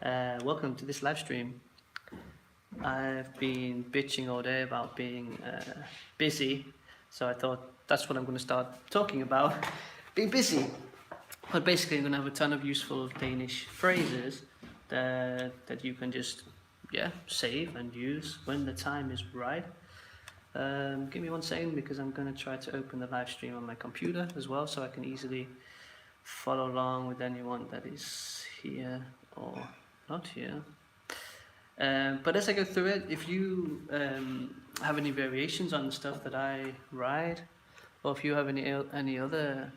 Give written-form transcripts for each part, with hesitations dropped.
Welcome to this live stream. I've been bitching all day about being busy, so I thought that's what I'm going to start talking about, being busy. But basically, I'm going to have a ton of useful Danish phrases that you can just save and use when the time is right. Give me 1 second because I'm going to try to open the live stream on my computer as well, so I can easily follow along with anyone that is here or not here. But as I go through it, if you have any variations on the stuff that I write, or if you have any other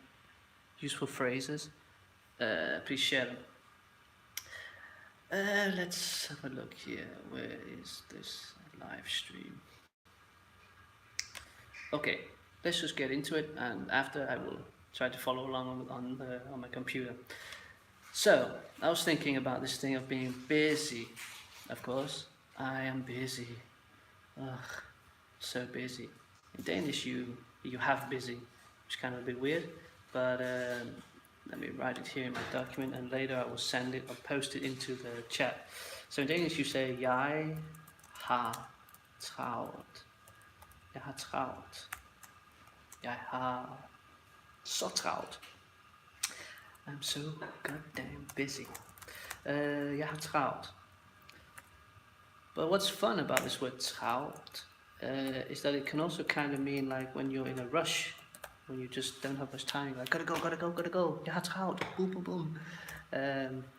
useful phrases, please share them. Let's have a look here. Where is this live stream? Okay, let's just get into it, and after I will try to follow along on my computer. So I was thinking about this thing of being busy. Of course, I am busy. Ugh, so busy. In Danish, you have busy, which is kind of a bit weird, but let me write it here in my document, and later I will send it or post it into the chat. So in Danish, you say jeg har travlt. Jeg har travlt. Jeg har så travlt. I'm so goddamn busy. Jeg har travlt. But what's fun about this word travlt is that it can also kind of mean like when you're in a rush, when you just don't have much time, like gotta go, jeg har travlt, boom, boom, boom.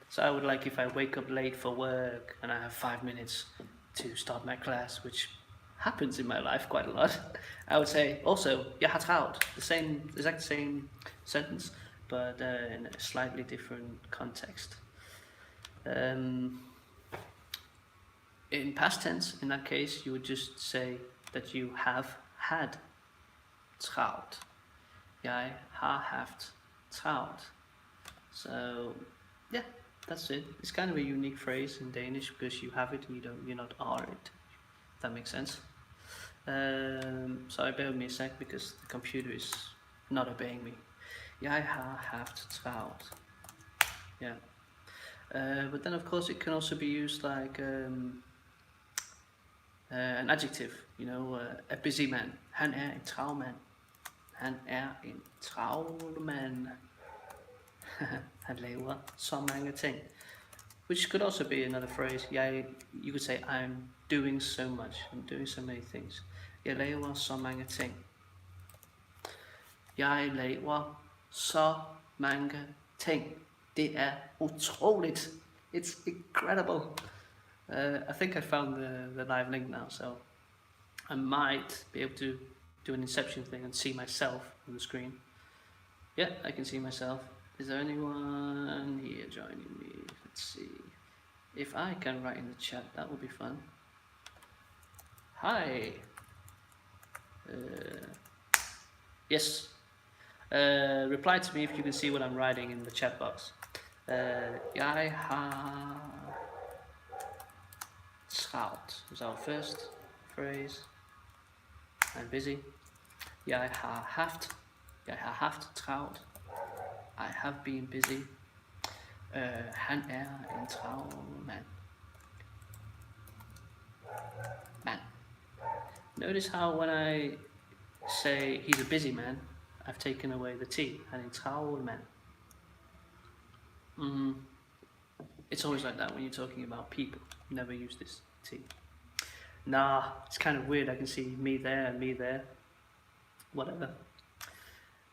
So I would like if I wake up late for work and I have 5 minutes to start my class, which happens in my life quite a lot, I would say also, jeg har travlt, the exact same sentence, but in a slightly different context. In past tense, in that case, you would just say that you have had travlt. Jeg har haft travlt. So, yeah, that's it. It's kind of a unique phrase in Danish because you have it and you're not are it. If that makes sense. Sorry, bear with me a sec because the computer is not obeying me. Jeg har haft travlt. Yeah. But then, of course, it can also be used like an adjective, you know, a busy man. Han en travl mand. Han en travl mand. Han laver så mange ting. Which could also be another phrase. You could say, I'm doing so much. I'm doing so many things. Jeg laver så mange ting. Jeg laver så mange ting. Det er utroligt. It's incredible. I think I found the live link now, so I might be able to do an inception thing and see myself on the screen. Yeah, I can see myself. Is there anyone here joining me? Let's see. If I can write in the chat, that would be fun. Hi. Yes. Reply to me if you can see what I'm writing in the chat box. Jeg har travlt was our first phrase. I'm busy. Jeg har haft travlt. I have been busy. Han en travl mand. Notice how when I say he's a busy man, I've taken away the T. Han en travl mand. It's always like that when you're talking about people. You never use this T. Nah, it's kind of weird. I can see me there and me there. Whatever.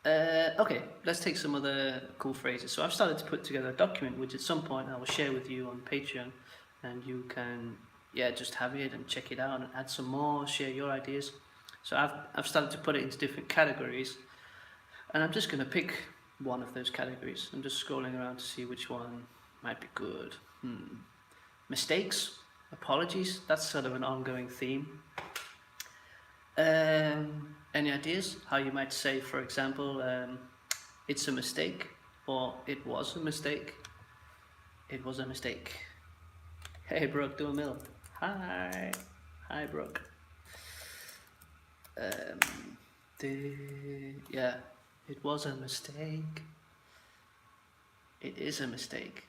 Okay, let's take some other cool phrases. So I've started to put together a document, which at some point I will share with you on Patreon, and you can, just have it and check it out and add some more, share your ideas. So I've started to put it into different categories, and I'm just going to pick one of those categories. I'm just scrolling around to see which one might be good. Mistakes, apologies, that's sort of an ongoing theme. Any ideas how you might say, for example, it's a mistake, or it was a mistake? It was a mistake. Hey Brooke, do a mill. Hi Brooke. It was a mistake. It is a mistake.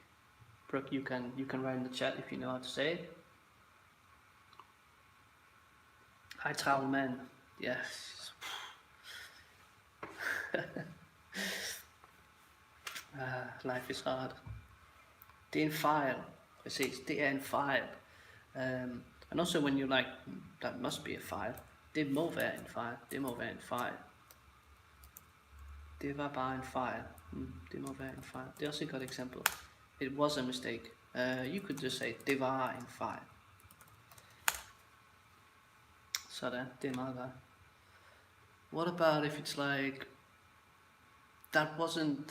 Brooke, you can write in the chat if you know how to say it. High travel man. Yes. Life is hard. Det er en fejl. Præcis, det er en fejl. And also when you're like, that must be a fejl. Det må være en fejl. Det må være en fejl. Det var bare en fejl. Det må være en fejl. Det er også et godt eksempel. It was a mistake. You could just say, det var en fejl. Sådan, det er meget godt. What about if it's like, that wasn't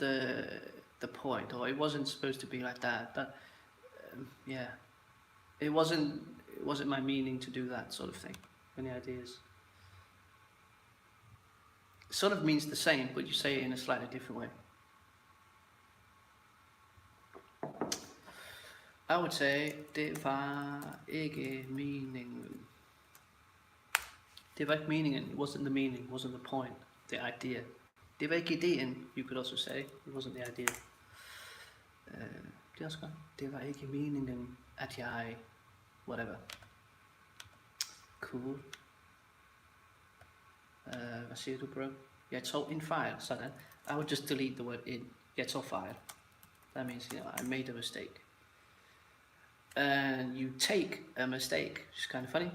the point, or it wasn't supposed to be like that. Yeah, it wasn't my meaning to do that sort of thing. Any ideas? It sort of means the same, but you say it in a slightly different way. I would say, det var ikke meningen. Det var ikke meningen. It wasn't the meaning. It wasn't the point. The idea. Det var ikke ideen. You could also say it wasn't the idea. Det er også godt. Det var ikke meningen, at jeg... Whatever. Cool. Hvad siger du, bro? Jeg tog en fejl. Sådan. I would just delete the word in. Jeg tog fejl. That means, you know, I made a mistake. And you take a mistake, which is kind of funny.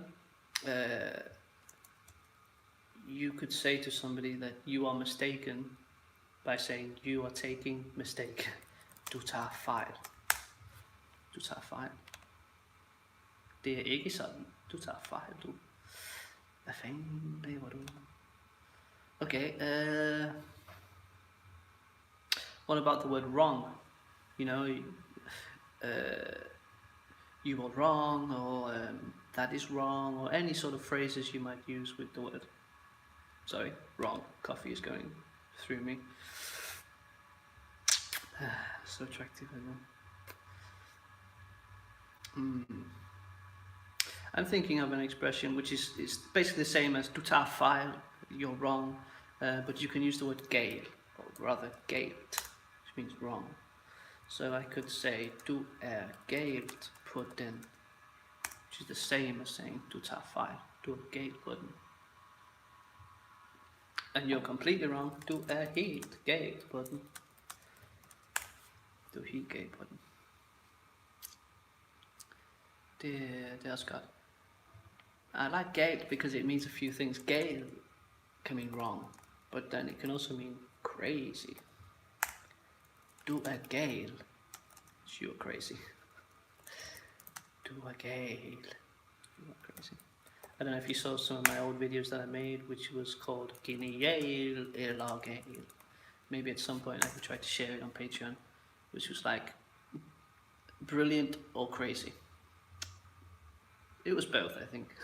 You could say to somebody that you are mistaken by saying you are taking mistake. Du tager fejl. Du tager fejl. Det er ikke sådan. Du tager fejl, du. Hvad fanden laver du? Okay, what about the word wrong? You know, you are wrong, or that is wrong, or any sort of phrases you might use with the word. Sorry, wrong. Coffee is going through me. So attractive, isn't it? I'm thinking of an expression which is basically the same as du tager fejl, you're wrong, but you can use the word gale, or rather galt, which means wrong. So I could say du galt på den, which is the same as saying du tager fejl, du galt på den. And you're completely wrong. Du helt galt på den. Du helt galt på den. Det er også godt. I like galt because it means a few things. Gale can mean wrong, but then it can also mean crazy. Du gal. You're crazy. Du gal. You are crazy. I don't know if you saw some of my old videos that I made, which was called Genial eller Gal. Maybe at some point I could try to share it on Patreon, which was like brilliant or crazy. It was both, I think.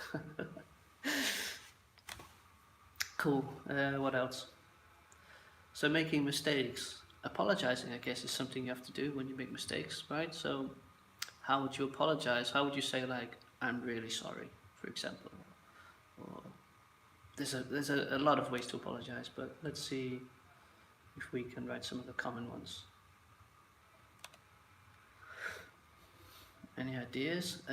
Cool. What else? So making mistakes. Apologizing, I guess, is something you have to do when you make mistakes, right? So how would you apologize? How would you say, like, I'm really sorry, for example? Or there's a lot of ways to apologize, but let's see if we can write some of the common ones. Any ideas?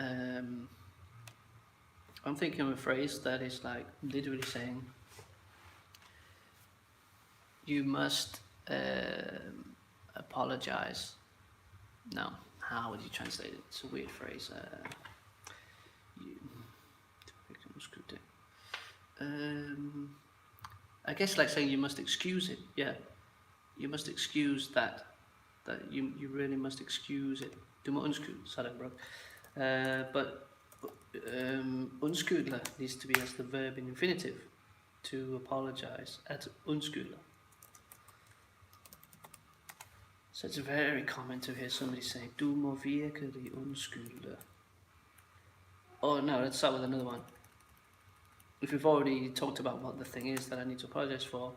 I'm thinking of a phrase that is like literally saying, you must apologize. No, how would you translate it? It's a weird phrase. I guess like saying you must excuse it. Yeah, you must excuse that you really must excuse it. Du må undskylde, sådan bro. But undskylder needs to be as the verb in infinitive. To apologize, at undskylder. So it's very common to hear somebody saying, du må virkelig undskylde. Oh no, let's start with another one. If we've already talked about what the thing is that I need to apologize for,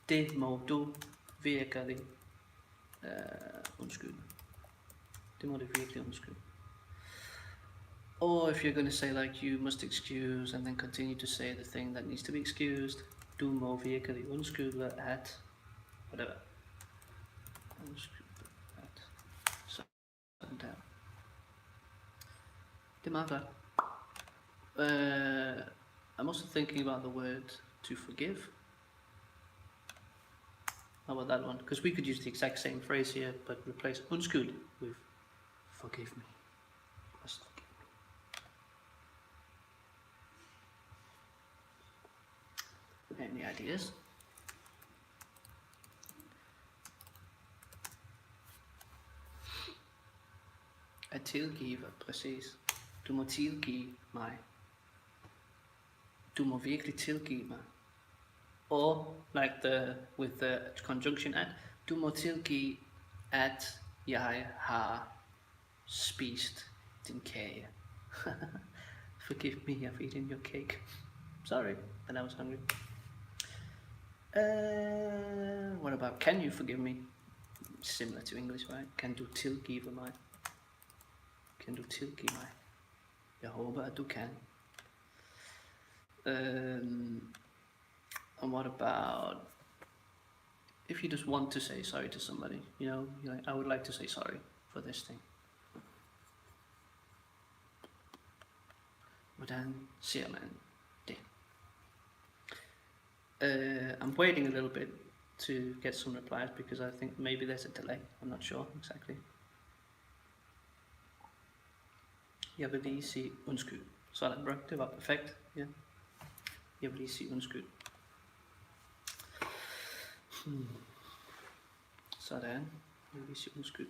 det må du virkelig undskylde. Det må du virkelig undskylde. Or if you're going to say like, you must excuse, and then continue to say the thing that needs to be excused, du må virkelig undskylde at, whatever. Undskylde at, Det er meget godt. I'm also thinking about the word to forgive. How about that one? Because we could use the exact same phrase here, but replace undskyld with forgive me. Just forgive me. Any ideas? At tilgive, præcis. Du må tilgive mig. Du må virkelig tilgive mig. Or like with the conjunction at, du må tilgive, at jeg har spist din kage. Forgive me, I've eaten your cake. Sorry, and I was hungry. What about can you forgive me? Similar to English, right? Kan du tilgive mig? Kan du tilgive mig? Jeg håber, at du kan. And what about if you just want to say sorry to somebody? You know, you're like, I would like to say sorry for this thing. Hvordan ser man det? I'm waiting a little bit to get some replies because I think maybe there's a delay. I'm not sure exactly. Jeg vil lige sige undskyld. Sådan, bro. Det var perfekt. Ja. Jeg vil lige sige undskyld. Sådan. Jeg vil lige sige undskyld.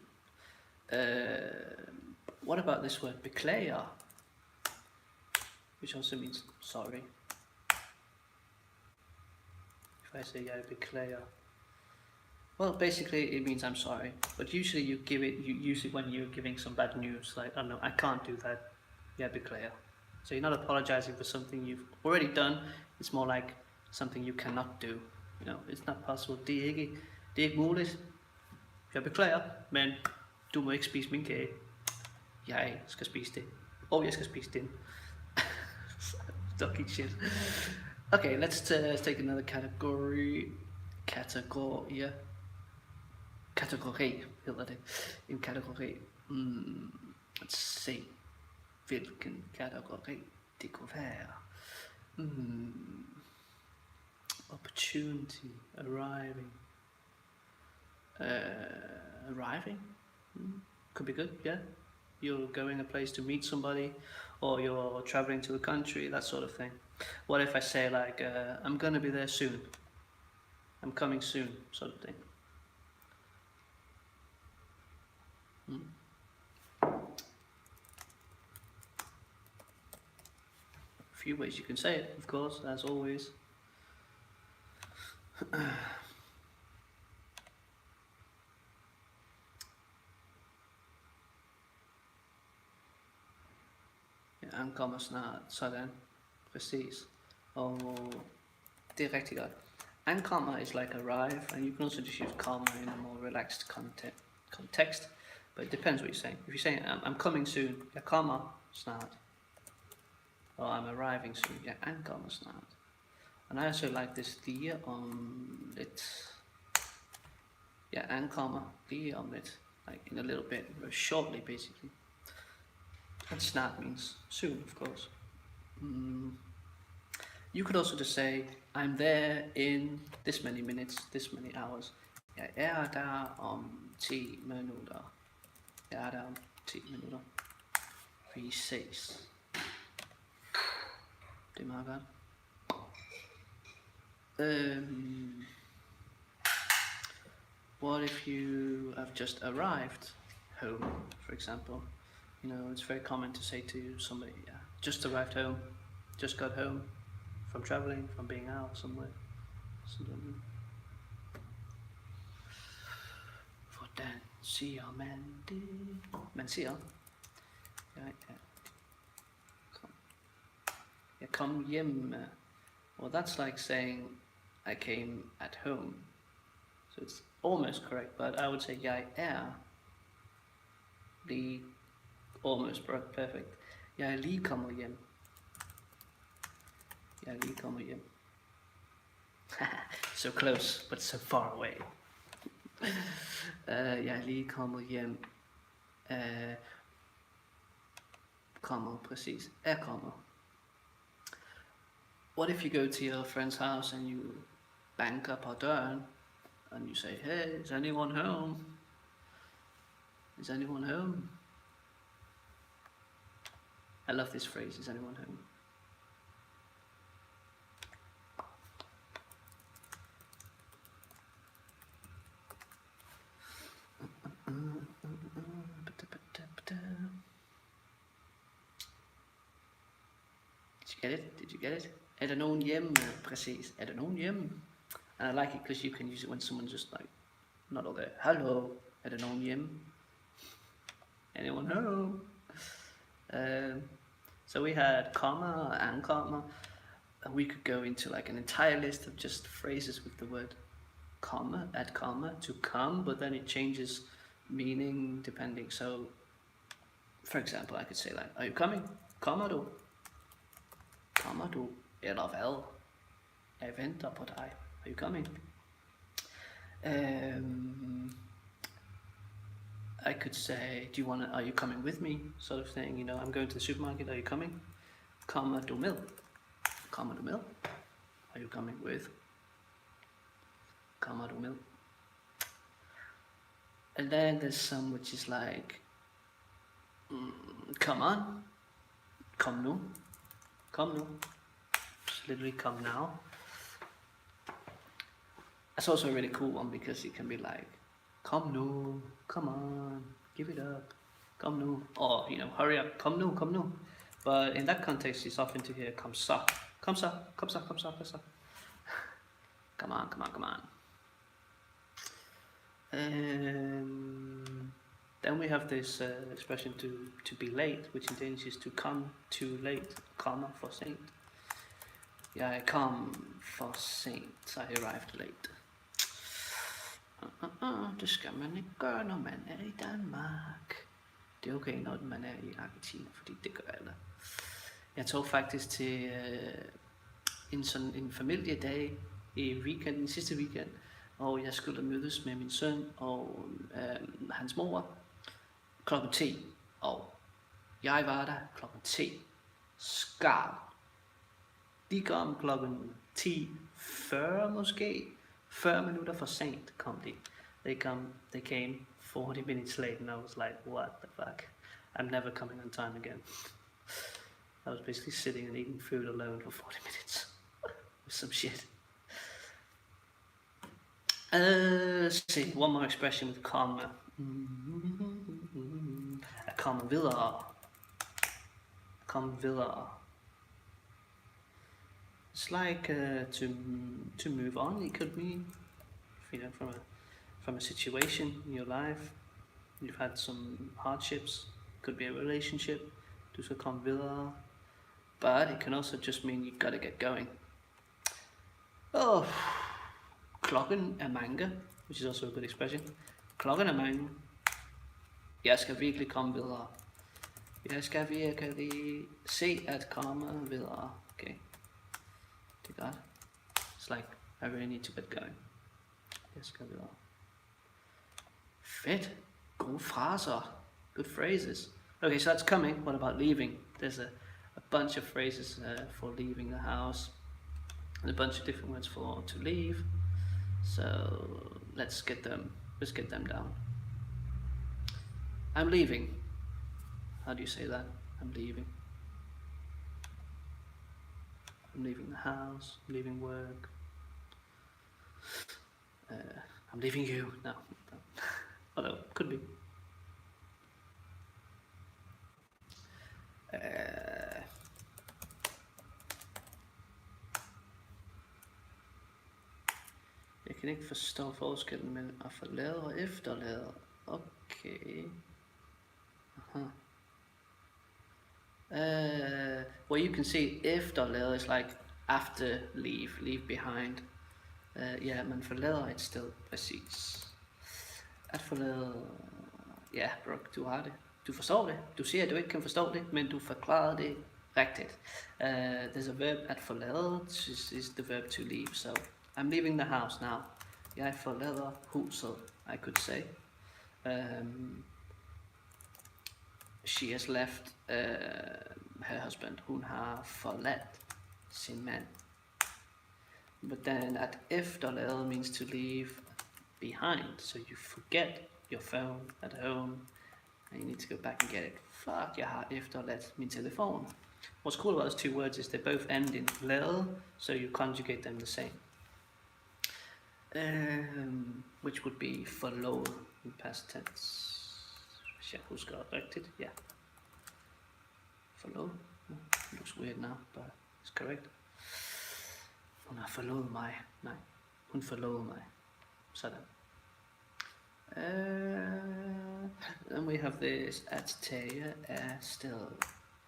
What about this word beklager? Which also means sorry. If I say jeg beklager. Well, basically it means I'm sorry. But usually you use it when you're giving some bad news. Like, I don't know, I can't do that. Jeg beklager. So you're not apologizing for something you've already done. It's more like something you cannot do. You know, it's not possible. Det er ikke muligt. Jeg beklager, men du må ikke spise min kage. Jeg skal spise det. Og jeg skal spise den. Ducky shit. Okay, let's take another category. Kategorier. Kategori hedder det. En kategori. Let's se. Hvilken kategori det kunne være. Opportunity. Arriving. Arriving? Could be good, yeah. You're going a place to meet somebody, or you're traveling to a country, that sort of thing. What if I say like, I'm gonna be there soon. I'm coming soon, sort of thing. A few ways you can say it, of course, as always. Han kommer snart, sådan, præcis. Og det er rigtig godt. Ankommer is like arrive, and you can also just use comma in a more relaxed context, but it depends what you're saying. If you're saying, I'm coming soon, jeg kommer snart. Or I'm arriving soon, jeg ankommer snart. And I also like this lige om lidt. Jeg ankommer lige om lidt, like in a little bit, very shortly basically. And snart means soon, of course. You could also just say, I'm there in this many minutes, this many hours. Jeg er der om 10 minutter. Jeg er der om 10 minutter. Vi ses. Det er meget godt. What if you have just arrived home, for example? You know, it's very common to say to somebody, yeah, just arrived home, just got home from traveling, from being out somewhere. Hvordan siger man det? Man siger, jeg kom hjem. Well, that's like saying I came at home. So it's almost correct, but I would say jeg er lige. Almost perfect. Jeg er lige kommet hjem. Jeg er lige kommet hjem. So close, but so far away. Jeg er lige kommet hjem. kommer, præcis, er kommet. What if you go to your friend's house and you bang up her døren and you say, hey, is anyone home? Is anyone home? I love this phrase, is anyone home? Did you get it? Er der nogen hjemme? Præcis. Er der nogen hjemme? And I like it because you can use it when someone's just like not all there. Hello. Er der nogen hjemme? Anyone home? So we had comma and comma, and we could go into like an entire list of just phrases with the word comma, add comma to come, but then it changes meaning depending. So for example, I could say like, are you coming? Kommer du? Kommer du? Eller hvad? Jeg venter på dig. Are you coming? I could say, are you coming with me? Sort of thing, you know, I'm going to the supermarket, are you coming? Kommer du med? Kommer du med? Are you coming with? Kommer du med? And then there's some which is like, come on, kom nu, kom nu, just literally come now. That's also a really cool one because it can be like, kom nu, come on, give it up, kom nu, or you know, hurry up, kom nu, kom nu. But in that context, it's often to hear kom så, kom så, kom så, kom så, kom så. Come on, come on, come on. Then we have this expression to be late, which in Danish is to come too late, comma for sent. Jeg kom for sent, I arrived late. Det skal man ikke gøre, når man er i Danmark. Det er okay, når man er i Argentina, fordi det gør alle. Jeg tog faktisk til en familiedag i weekenden, sidste weekend, og jeg skulle mødes med min søn og hans mor klokken 10, og jeg var der klokken 10 skarp. De kom klokken 10:40 måske, 40 minutter for sent kom de. They came 40 minutes late, and I was like, what the fuck? I'm never coming on time again. I was basically sitting and eating food alone for 40 minutes. With some shit. Let's see, one more expression with comma. A comma videre. Come videre. It's like to move on. It could mean, you know, from a situation in your life, you've had some hardships. Could be a relationship. Du skal komme videre. But it can also just mean you've got to get going. Oh, klokken er mange, which is also a good expression. Klokken er mange. Jeg skal virkelig komme videre. Jeg skal virkelig se at komme videre. Okay. Det er godt. It's like, I really need to get going. Jeg skal videre. Fedt. Gode fraser. Good phrases. Okay, so that's coming. What about leaving? There's a bunch of phrases for leaving the house. And a bunch of different words for to leave. So let's get them down. I'm leaving. How do you say that? I'm leaving. I'm leaving the house. I'm leaving work. I'm leaving you. No. Although could be. Jeg kan ikke forstå forskellen mellem at forlade og efterlade. Okay. Uh-huh. Well, you can see efterlade is like after leave behind. Ja, man forlader et sted, præcis. At forlade, ja, Brooke, du har det. Du forstår det. Du siger, at du ikke kan forstå det, men du forklarer det rigtigt. There's a verb at forlade, which is the verb to leave. So, I'm leaving the house now. Jeg forlader huset, I could say. she has left her husband. Hun har forladt sin mand. But then at efterlade means to leave behind. So you forget your phone at home and you need to go back and get it. Fuck, jeg har efterladt min telefon. What's cool about those two words is they both end in lade, so you conjugate them the same. Which would be forlod in past tense. Hvis jeg husker rigtigt, ja. Forlod. Looks weird now, but it's correct. Hun har forlovet mig. Nej, hun forlovede mig. Sådan. Then we have this at tage afsted.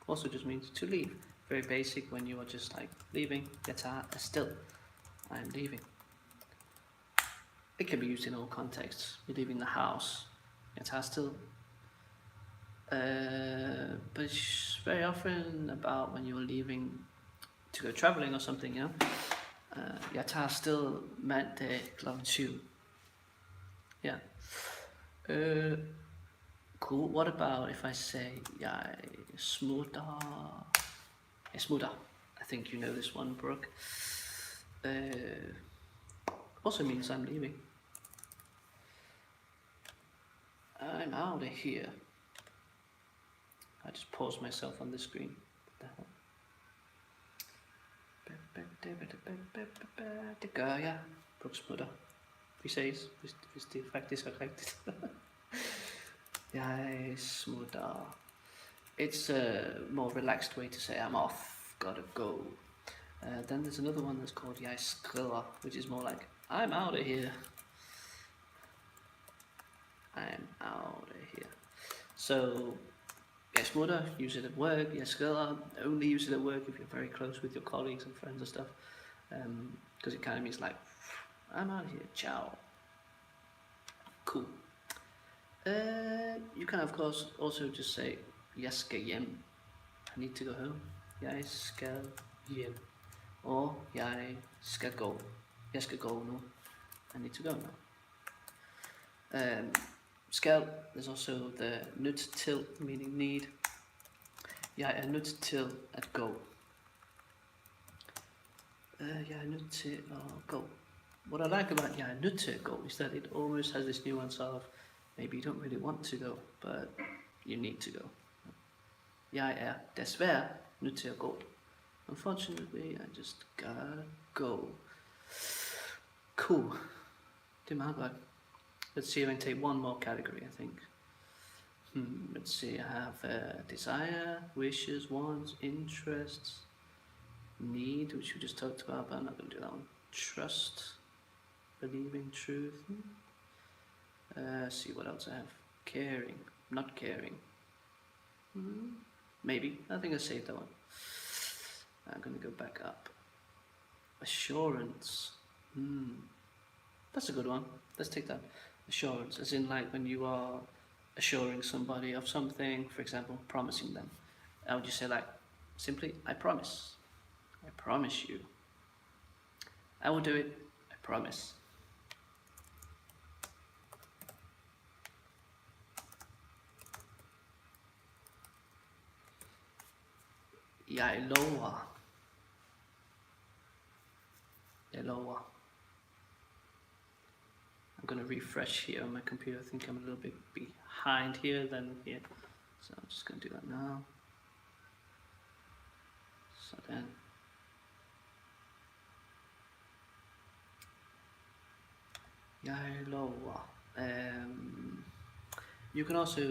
Also just means to leave. Very basic when you are just like leaving. Jeg tager afsted. I am leaving. It can be used in all contexts. You're leaving the house. Jeg tager afsted. But it's very often about when you're leaving to go traveling or something, you know. Jeg tager afsted mandag kl. 7. Yeah. Cool. What about if I say jeg smutter? Jeg smutter. I think you know this one, Brooke. Also means I'm leaving. I'm out of here. I just paused myself on the screen. Det gør jeg. Brooke smutter. Vi ses, hvis det faktisk er rigtigt. Jeg smutter. It's a more relaxed way to say I'm off, gotta go. Then there's another one that's called jeg skrider, which is more like I'm out of here. I'm out of here. So, jeg smutter, use it at work. Jeg skrider, only use it at work if you're very close with your colleagues and friends and stuff. Because it kind of means like, I'm out of here, ciao. Cool. You can of course also just say, jeg skal hjem. I need to go home. Jeg skal hjem. Or jeg skal gå. Jeg skal gå nu. I need to go now. Skal, there's also the nødt til, meaning need. Jeg er nødt til at gå. Jeg er nødt til at gå. What I like about jeg er nødt til at gå is that it almost has this nuance of maybe you don't really want to go, but you need to go. Jeg er desværre nødt til at gå. Unfortunately, I just gotta go. Cool. Det er meget godt. Let's see if I can take one more category, I think. Let's see, I have desire, wishes, wants, interests, need, which we just talked about, but I'm not going to do that one. Trust, believing, truth. See what else I have. Caring, not caring. Maybe, I think I saved that one. I'm going to go back up. Assurance. That's a good one. Let's take that. Assurance, as in like when you are assuring somebody of something, for example, promising them. How would you say like, simply, I promise. I promise you. I will do it. I promise. Jeg lover. Jeg lover. I'm going to refresh here on my computer. I think I'm a little bit behind here than here. So I'm just going to do that now. So then. Jeg lover. You can also,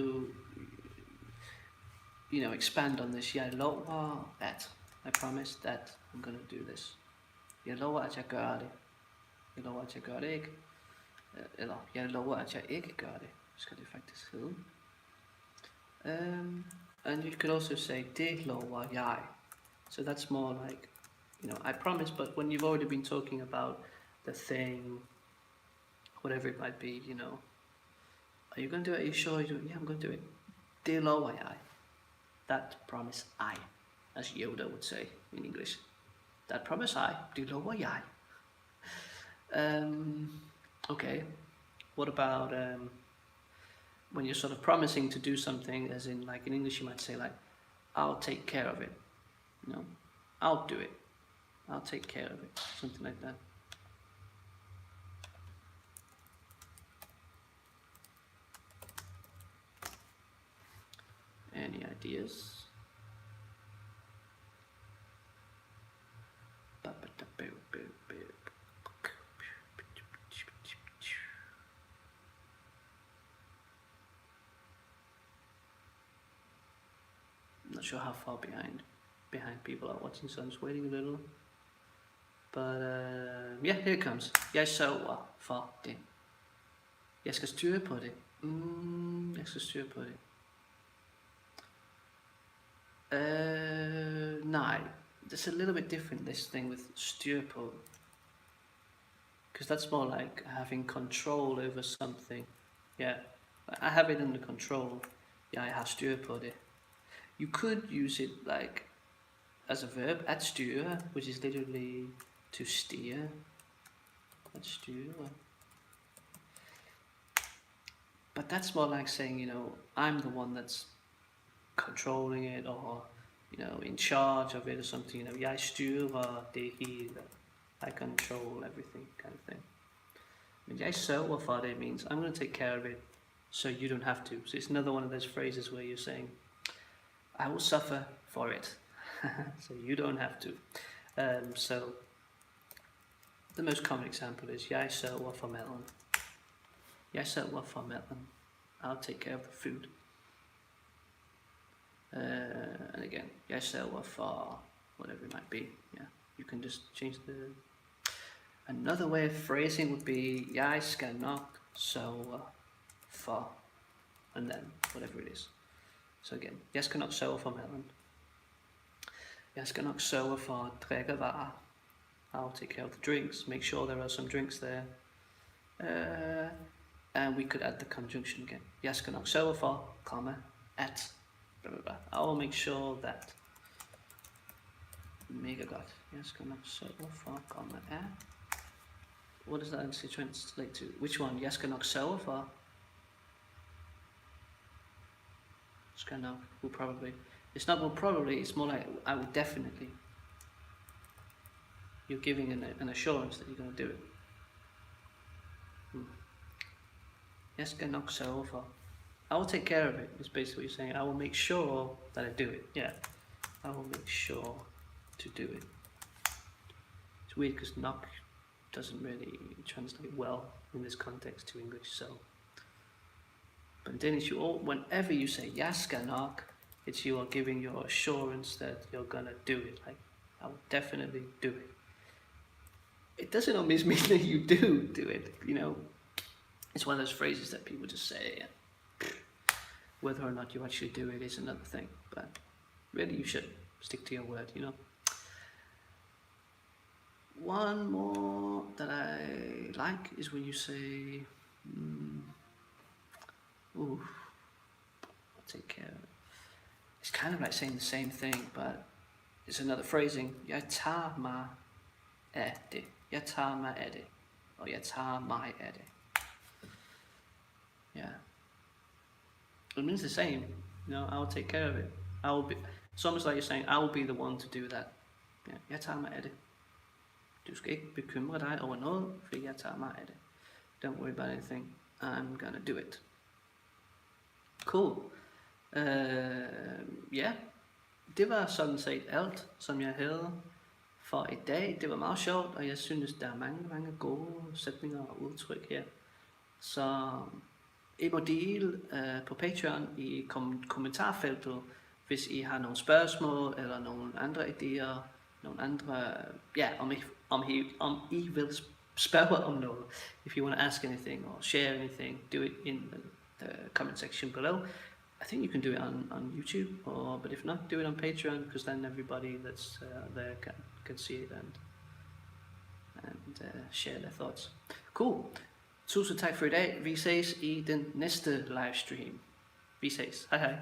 you know, expand on this. Jeg lover at. I promise that I'm going to do this. Jeg lover at jeg gør det. Jeg lover at jeg gør det ikke. Eller jeg lover at jeg ikke gør det. Skal det faktisk hedde. And you could also say det lover jeg. So that's more like, you know, I promise, but when you've already been talking about the thing, whatever it might be, you know, are you going to do it? Are you sure you do it? Yeah, I'm going to do it. Det lover jeg. That promise I, as Yoda would say in English. That promise I, det lover jeg. Okay, what about when you're sort of promising to do something, as in like in English you might say like, I'll take care of it, you know, I'll do it, I'll take care of it, something like that. Any ideas? I'm not sure how far behind people are watching, so I'm just waiting a little. But ja, here it comes. Jeg sover for det. Jeg skal styre på det. Jeg skal styre på det. Nej, it's a little bit different, this thing with styr på. Because that's more like having control over something. Yeah, I have it under control. Jeg har styr på det. You could use it like as a verb, at styre, which is literally to steer. At styre. But that's more like saying, you know, I'm the one that's controlling it, or, you know, in charge of it or something. You know, jeg styrer det hele. I control everything, kind of thing. Men jeg sørger for det means I'm going to take care of it so you don't have to. So it's another one of those phrases where you're saying, I will suffer for it so you don't have to. So the most common example is jeg sørger for maden. Jeg sørger for maden. I'll take care of the food. And again, jeg sørger for whatever it might be. Yeah, you can just change the. Another way of phrasing would be jeg skal nok sørge for, and then whatever it is. So again, jeg skal nok sørge for maden. Jeg skal nok sørge for drikkevarer. I'll take care of the drinks, make sure there are some drinks there. And we could add the conjunction again. Jeg skal nok sørge for, comma, at, blah, blah, blah. I will make sure that. Mega godt. Jeg skal nok sørge for, comma, at. What does that actually translate to? Which one? Jeg skal nok sørge for. Skal nok, will probably. It's not will probably, it's more like I will definitely. You're giving an assurance that you're going to do it. Jeg skal nok sørge for. I will take care of it. It's basically what you're saying. I will make sure that I do it. Yeah. I will make sure to do it. It's weird because nok doesn't really translate well in this context to English. So, but in Danish, whenever you say jeg skal nok, it's you are giving your assurance that you're gonna do it. Like, I will definitely do it. It doesn't always mean that you do it. You know, it's one of those phrases that people just say. And whether or not you actually do it is another thing. But really, you should stick to your word. You know. One more that I like is when you say, ooh, I'll take care of it. It's kind of like saying the same thing, but it's another phrasing. Jeg tager mig af det. Jeg tager mig af det. Og jeg tager mig af det. Yeah. It means the same. You know, I will take care of it. I will be. It's almost like you're saying, I will be the one to do that. Yeah. Jeg tager mig af det. Du skal ikke bekymre dig over noget, fordi jeg tager mig af det. Don't worry about anything. I'm gonna do it. Cool. Ja, det var sådan set alt, som jeg havde for i dag. Det var meget sjovt, og jeg synes, der er mange gode sætninger og udtryk her. Så I må dele på Patreon i kommentarfeltet, hvis I har nogle spørgsmål eller nogle andre idéer, nogle andre, ja, om I vil spørge om noget. If you want to ask anything or share anything, do it in the comment section below. I think you can do it on YouTube, but if not, do it on Patreon, because then everybody that's there can see it and share their thoughts. Cool. Tusind tak for i dag. Vi ses i den næste livestream. Vi ses. Hej hej.